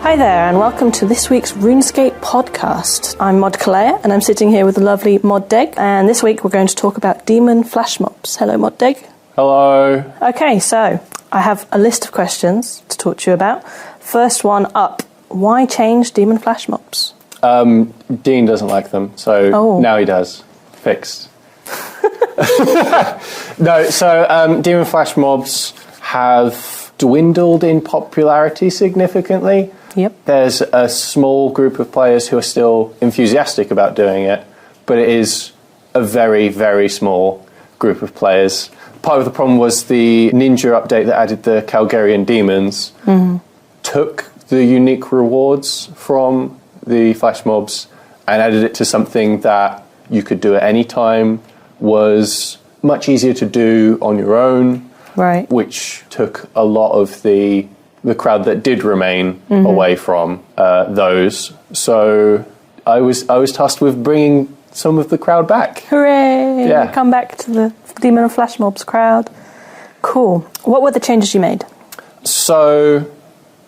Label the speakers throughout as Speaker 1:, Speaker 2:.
Speaker 1: Hi there, and welcome to this week's RuneScape podcast. I'm Mod Kalea, and I'm sitting here with the lovely Mod Deg, and this week we're going to talk about demon flash mobs. Hello, Mod Deg.
Speaker 2: Hello.
Speaker 1: Okay, so I have a list of questions to talk to you about. First one up, why change demon flash mobs?
Speaker 2: Dean doesn't like them, so now he does. Fixed. No, so demon flash mobs have dwindled in popularity significantly.
Speaker 1: Yep.
Speaker 2: There's a small group of players who are still enthusiastic about doing it, but it is a very, very small group of players. Part of the problem was the Ninja update that added the Calgarian demons took the unique rewards from the flash mobs and added it to something that you could do at any time, was much easier to do on your own,
Speaker 1: right?
Speaker 2: Which took a lot of the crowd that did remain away from those. So I was tasked with bringing some of the crowd back.
Speaker 1: Hooray!
Speaker 2: Yeah.
Speaker 1: Come back to the demon and flash mobs crowd. Cool. What were the changes you made?
Speaker 2: So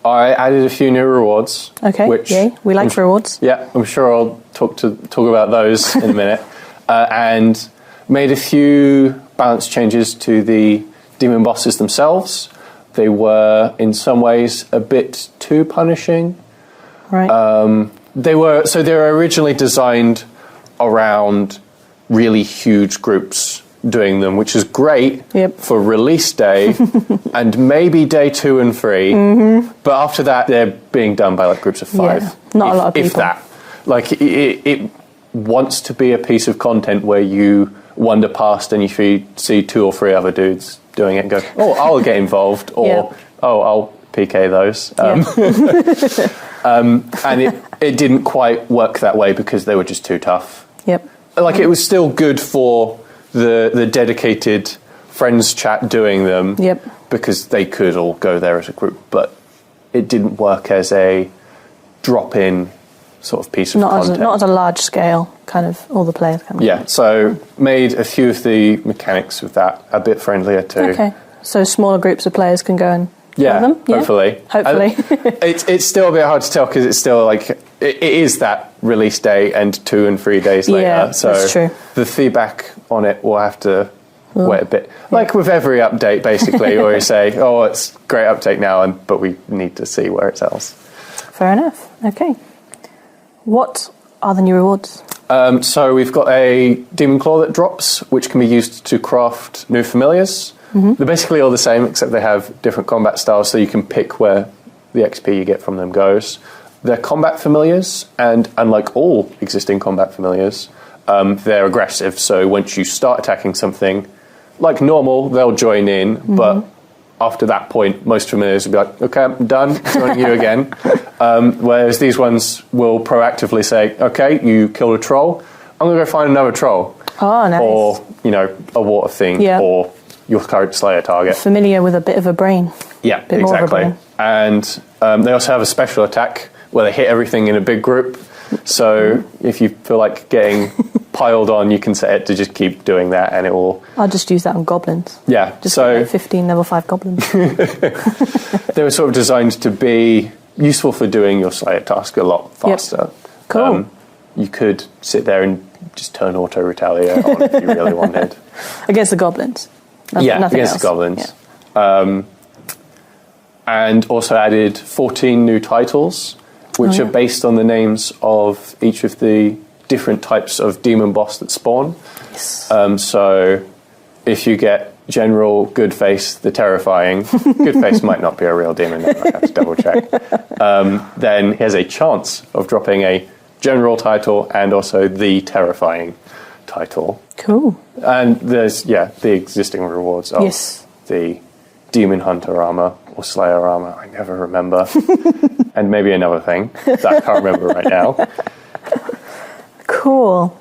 Speaker 2: I added a few new rewards.
Speaker 1: Okay,
Speaker 2: which
Speaker 1: yay. We like rewards.
Speaker 2: Yeah, I'm sure I'll talk about those in a minute. And made a few balance changes to the demon bosses themselves. They were, in some ways, a bit too punishing.
Speaker 1: Right.
Speaker 2: They were originally designed around really huge groups doing them, which is great for release day and maybe day 2 and 3. But after that, they're being done by like groups of 5.
Speaker 1: Yeah, not a lot of people.
Speaker 2: If that. Like, it wants to be a piece of content where you wander past and you see 2 or 3 other dudes doing it and go, oh, I'll get involved, or oh, I'll PK those. And it didn't quite work that way because they were just too tough.
Speaker 1: Yep.
Speaker 2: Like, it was still good for the dedicated friends chat doing them, because they could all go there as a group, but it didn't work as a drop-in sort of piece of content.
Speaker 1: Not at a large scale, kind of all the players coming.
Speaker 2: Yeah, so made a few of the mechanics with that a bit friendlier too.
Speaker 1: Okay, so smaller groups of players can go and play them?
Speaker 2: Hopefully. It's still a bit hard to tell because it's still like, it is that release day and 2 and 3 days later.
Speaker 1: Yeah,
Speaker 2: so
Speaker 1: that's true.
Speaker 2: The feedback on it will have to wait a bit. Like with every update, basically, where you say, oh, it's a great update now, but we need to see where it sells.
Speaker 1: Fair enough. Okay. What are the new rewards?
Speaker 2: So we've got a Demon Claw that drops, which can be used to craft new familiars. They're basically all the same, except they have different combat styles, so you can pick where the XP you get from them goes. They're combat familiars, and unlike all existing combat familiars, they're aggressive, so once you start attacking something, like normal, they'll join in, but after that point, most familiars will be like, okay, I'm done joining you again. Whereas these ones will proactively say, okay, you killed a troll, I'm going to go find another troll.
Speaker 1: Oh, nice.
Speaker 2: Or, a water thing, or your current Slayer target.
Speaker 1: Familiar with a bit of a brain.
Speaker 2: Yeah, exactly. And they also have a special attack where they hit everything in a big group. So if you feel like getting piled on, you can set it to just keep doing that, and it will...
Speaker 1: I'll just use that on goblins.
Speaker 2: Yeah.
Speaker 1: Just so 15 level 5 goblins.
Speaker 2: They were sort of designed to be useful for doing your Slayer task a lot faster.
Speaker 1: Cool.
Speaker 2: You could sit there and just turn auto retaliate on if you really wanted.
Speaker 1: Against the goblins. Nothing
Speaker 2: against
Speaker 1: else.
Speaker 2: the goblins. Yeah. And also added 14 new titles, which are based on the names of each of the different types of demon boss that spawn.
Speaker 1: Yes.
Speaker 2: So if you get General Goodface the Terrifying, Goodface might not be a real demon, I have to double check, then he has a chance of dropping a General title and also the Terrifying title.
Speaker 1: Cool.
Speaker 2: And there's, the existing rewards of the Demon Hunter armor or Slayer armor, I never remember. And maybe another thing that I can't remember right now.
Speaker 1: Cool.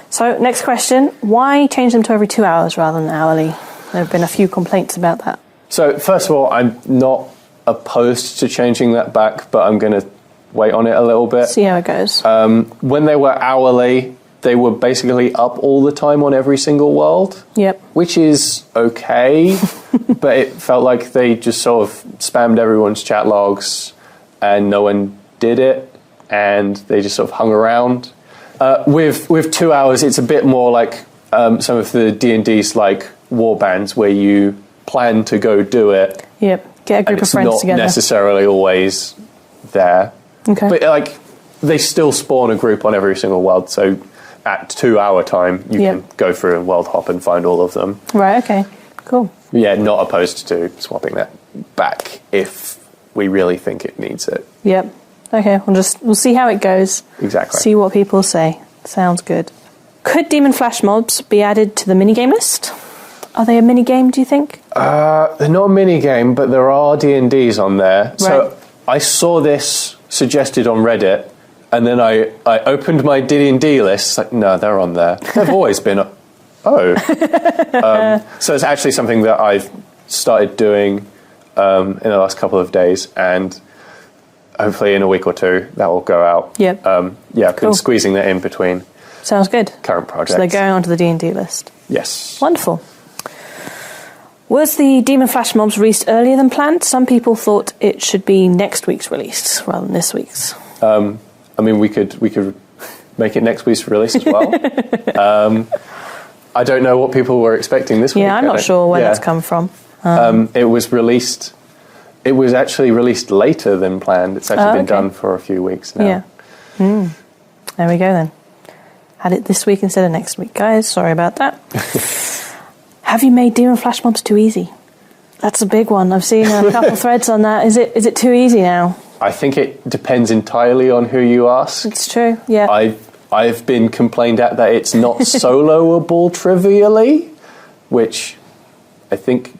Speaker 1: So, next question. Why change them to every 2 hours rather than hourly? There have been a few complaints about that.
Speaker 2: So, first of all, I'm not opposed to changing that back, but I'm going to wait on it a little bit.
Speaker 1: See how it goes.
Speaker 2: When they were hourly, they were basically up all the time on every single world.
Speaker 1: Yep.
Speaker 2: Which is okay, but it felt like they just sort of spammed everyone's chat logs and no one did it, and they just sort of hung around. With 2 hours, it's a bit more like some of the D&D's like war bands where you plan to go do it.
Speaker 1: Yep, get a group of friends together.
Speaker 2: It's not necessarily always there.
Speaker 1: Okay.
Speaker 2: But like they still spawn a group on every single world, so at 2 hour time you can go through and world hop and find all of them.
Speaker 1: Right, okay. Cool.
Speaker 2: Yeah, not opposed to swapping that back if we really think it needs it.
Speaker 1: Yep. Okay, we'll see how it goes.
Speaker 2: Exactly.
Speaker 1: See what people say. Sounds good. Could demon flash mobs be added to the minigame list? Are they a minigame, do you think?
Speaker 2: They're not a minigame, but there are D&Ds on there.
Speaker 1: Right.
Speaker 2: So I saw this suggested on Reddit, and then I opened my D&D list. Like, no, they're on there. They've always been. So it's actually something that I've started doing in the last couple of days, and hopefully in a week or two that will go out.
Speaker 1: Yep.
Speaker 2: I've been squeezing that in between.
Speaker 1: Sounds good.
Speaker 2: Current projects.
Speaker 1: So they're going onto the D&D list.
Speaker 2: Yes.
Speaker 1: Wonderful. Was the Demon Flash mobs released earlier than planned? Some people thought it should be next week's release rather than this week's.
Speaker 2: I mean, we could make it next week's release as well. I don't know what people were expecting this week.
Speaker 1: Yeah, I'm not sure where that's come from.
Speaker 2: It was released. It was actually released later than planned. It's actually been done for a few weeks now.
Speaker 1: Yeah. There we go then. Had it this week instead of next week, guys. Sorry about that. Have you made Demon Flash mobs too easy? That's a big one. I've seen a couple threads on that. Is it too easy now?
Speaker 2: I think it depends entirely on who you ask.
Speaker 1: It's true. Yeah.
Speaker 2: I've been complained at that it's not soloable trivially, which I think.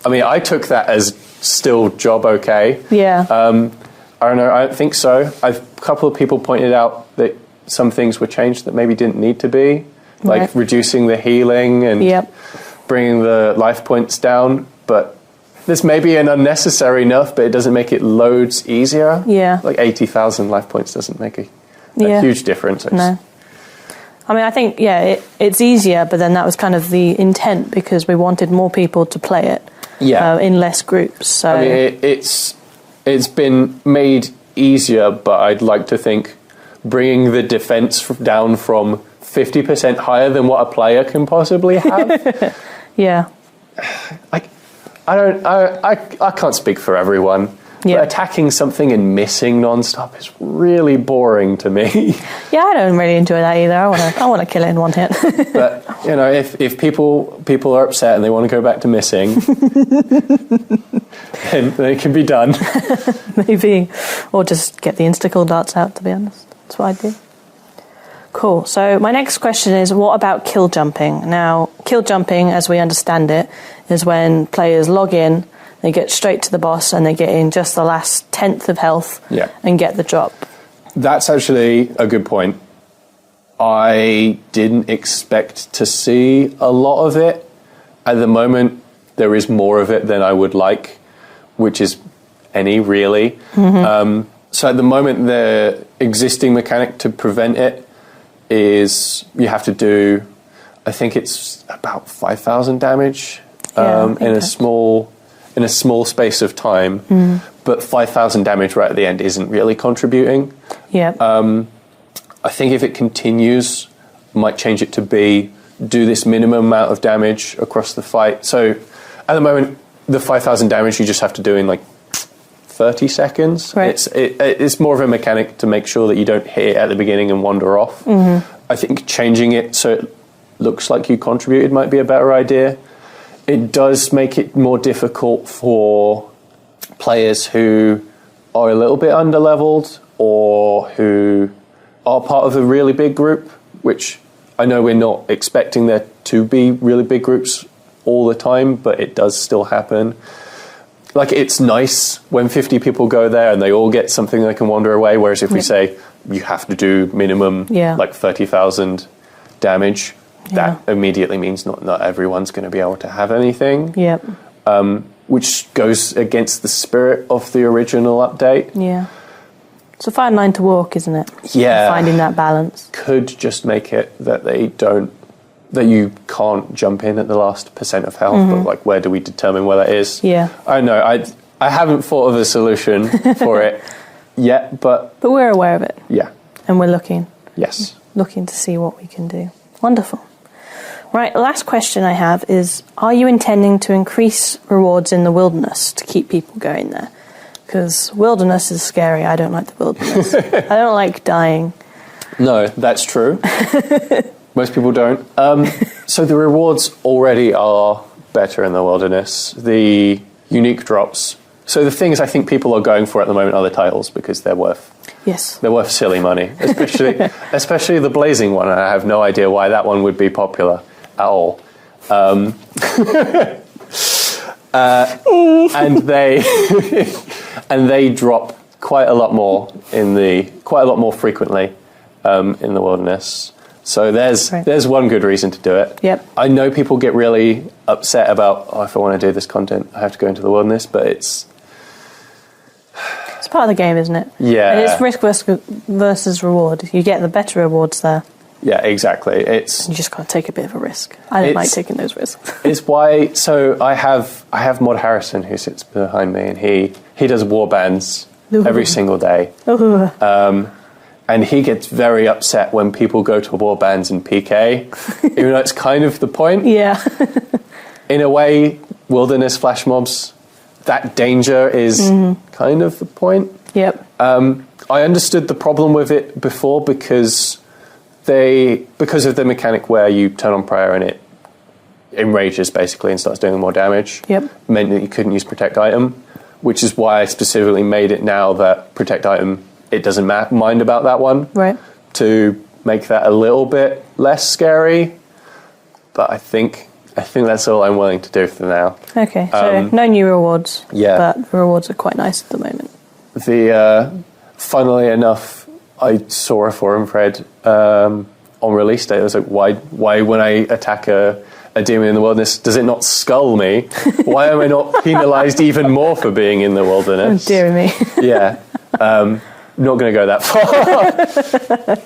Speaker 2: I mean, I took that as still job okay.
Speaker 1: Yeah.
Speaker 2: I don't know. I don't think so. A couple of people pointed out that some things were changed that maybe didn't need to be, like reducing the healing and bringing the life points down. But this may be an unnecessary nerf, but it doesn't make it loads easier.
Speaker 1: Yeah.
Speaker 2: Like 80,000 life points doesn't make a huge difference.
Speaker 1: No. I mean, I think, it's easier, but then that was kind of the intent because we wanted more people to play it in less groups. So
Speaker 2: I mean, it's been made easier, but I'd like to think bringing the defense down from 50% higher than what a player can possibly have. I can't speak for everyone. But attacking something and missing non-stop is really boring to me.
Speaker 1: Yeah, I don't really enjoy that either. I want to kill it in one hit.
Speaker 2: But you know, if people are upset and they want to go back to missing, then it can be done.
Speaker 1: Maybe, or just get the insta-kill darts out. To be honest, that's what I do. Cool. So my next question is, what about kill jumping? Now, kill jumping, as we understand it, is when players log in. They get straight to the boss and they get in just the last 10th of health and get the drop.
Speaker 2: That's actually a good point. I didn't expect to see a lot of it. At the moment, there is more of it than I would like, which is really. So at the moment, the existing mechanic to prevent it is you have to do, I think it's about 5,000 damage in a small space of time, but 5,000 damage right at the end isn't really contributing. I think if it continues, might change it to be do this minimum amount of damage across the fight. So at the moment, the 5,000 damage you just have to do in like 30 seconds.
Speaker 1: Right.
Speaker 2: It's more of a mechanic to make sure that you don't hit it at the beginning and wander off. I think changing it so it looks like you contributed might be a better idea. It does make it more difficult for players who are a little bit underleveled or who are part of a really big group, which I know we're not expecting there to be really big groups all the time, but it does still happen. Like, it's nice when 50 people go there and they all get something they can wander away, whereas if we say you have to do minimum like 30,000 damage, that immediately means not everyone's going to be able to have anything. Which goes against the spirit of the original update.
Speaker 1: It's a fine line to walk, isn't it? Finding that balance. Could
Speaker 2: just make it that that you can't jump in at the last % of health, but like, where do we determine where that is? I don't know. I haven't thought of a solution for it. yet, but
Speaker 1: we're aware of it.
Speaker 2: yeah.
Speaker 1: And we're looking
Speaker 2: Yes.
Speaker 1: to see what we can do. Wonderful. Right, the last question I have is, are you intending to increase rewards in the wilderness to keep people going there? Because wilderness is scary. I don't like the wilderness. I don't like dying.
Speaker 2: No, that's true. Most people don't. So the rewards already are better in the wilderness. The unique drops. So the things I think people are going for at the moment are the titles, because they're worth silly money, especially the blazing one. I have no idea why that one would be popular at all. And they drop quite a lot more frequently in the wilderness. So there's one good reason to do it.
Speaker 1: Yep.
Speaker 2: I know people get really upset about, if I want to do this content, I have to go into the wilderness, but it's
Speaker 1: part of the game, isn't it?
Speaker 2: Yeah.
Speaker 1: And it's risk versus reward. You get the better rewards there.
Speaker 2: Yeah, exactly.
Speaker 1: You just got to take a bit of a risk. I don't like taking those risks.
Speaker 2: It's why. So I have Mod Harrison, who sits behind me, and he does warbands every single day. And he gets very upset when people go to warbands in PK, even though it's kind of the point.
Speaker 1: Yeah.
Speaker 2: In a way, wilderness flash mobs, that danger is kind of the point.
Speaker 1: Yep.
Speaker 2: I understood the problem with it before because of the mechanic where you turn on prayer and it enrages basically and starts doing more damage.
Speaker 1: Yep.
Speaker 2: Meant that you couldn't use protect item, which is why I specifically made it now that protect item, it doesn't mind about that one.
Speaker 1: Right.
Speaker 2: To make that a little bit less scary. But I think that's all I'm willing to do for now.
Speaker 1: Okay, so no new rewards.
Speaker 2: Yeah.
Speaker 1: But the rewards are quite nice at the moment.
Speaker 2: Funnily enough, I saw a forum thread on release day. I was like, why when I attack a demon in the wilderness, does it not skull me? Why am I not penalised even more for being in the wilderness?
Speaker 1: Oh, dear me.
Speaker 2: Yeah. Not going to go that far.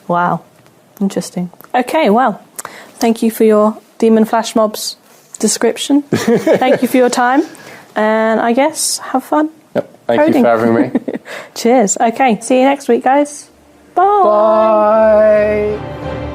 Speaker 1: Wow. Interesting. Okay, well, thank you for your Demon Flash Mobs description. Thank you for your time. And I guess have fun.
Speaker 2: Yep. Thank you for having me.
Speaker 1: Cheers. Okay, see you next week, guys. Bye.
Speaker 2: Bye.